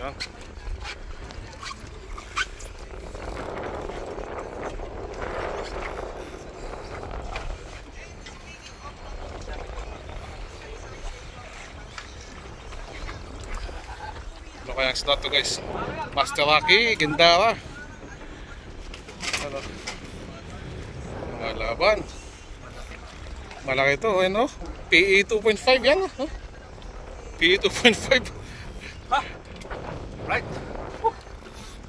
Yan. Ano kaya ang slot to guys? Master Rocky, Gindara. Ano? Mga laban. Malaki ito, ano? PE 2.5 yan, oh. PE 2.5. Ha? Right.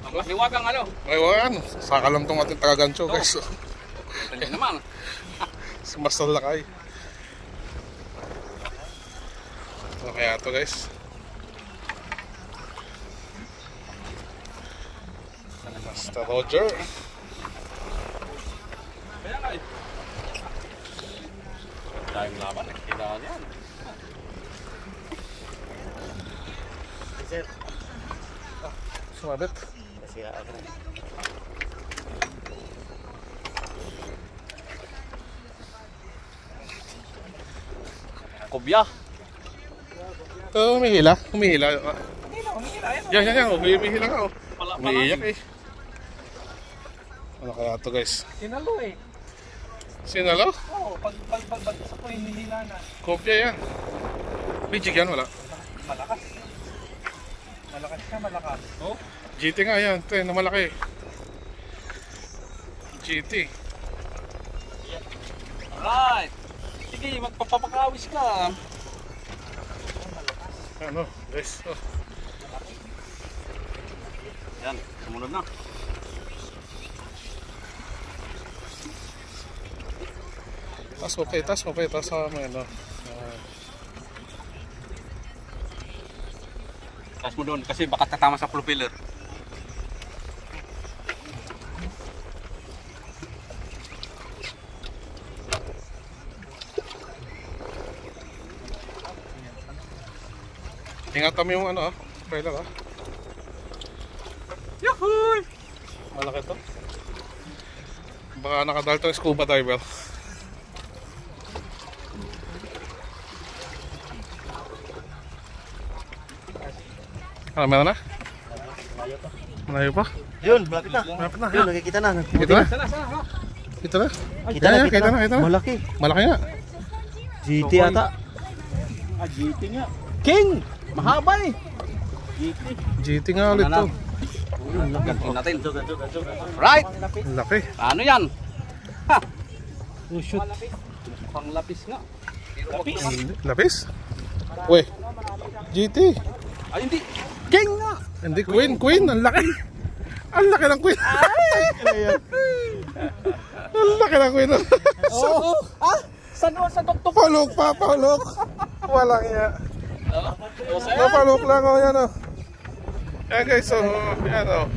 Ang masiwagang ano? Aywan, saka lang itong ating taga-gancho guys. Hindi naman. Si Master Lakay. Ano kaya ito guys? Master Roger. Kaya nga eh. Dahil laban, kailangan yan. Sir. Sumabit. Kasi ako. Kubya. Humihila. Humihila. Umihila yan. Yan. Humihila ka. Umiiyak eh. Ano kaya ito guys? Sinalo eh. Sinalo? Oo, pag sa po hinihila na. Kopya yan. Bijig yan, wala. Malakas. Malakas siya, malakas. Oh? GT nga yan. Ito na malaki. GT. Alright. Sige, magpapakawis ka. Ano guys? Oh. Yan, sumunod na. Tas mo pa. Tas sa amin. No? Taas mo doon kasi baka tatama sa propeller. Ingatan mo yung ano, trailer ah. Yahoo! Malaki to. Baka nakadal to scuba diver. Ah, meron na? Malayo pa? Yun, malapit na. Malapit na. Yun, nakikita na. Ito na? Ito na? Kita na. Malaki. Malaki nga. GT ata. Ah, GT nga. King! Mahaba eh. GT. GT nga ulit to. Gantin natin. Right! Laki. Ano yan? Ha! Oh, shoot. Panglapis nga. Lapis? Lapis? Uy. GT. Ay, hindi. King nga! Hindi, Queen. Ang laki. Ang laki ng Queen. Ang laki ng Queen. Oo. Ah! Saan sa tuktok? Palok. Walang iya. Napalok lang o yan o. Yan guys, so yan o.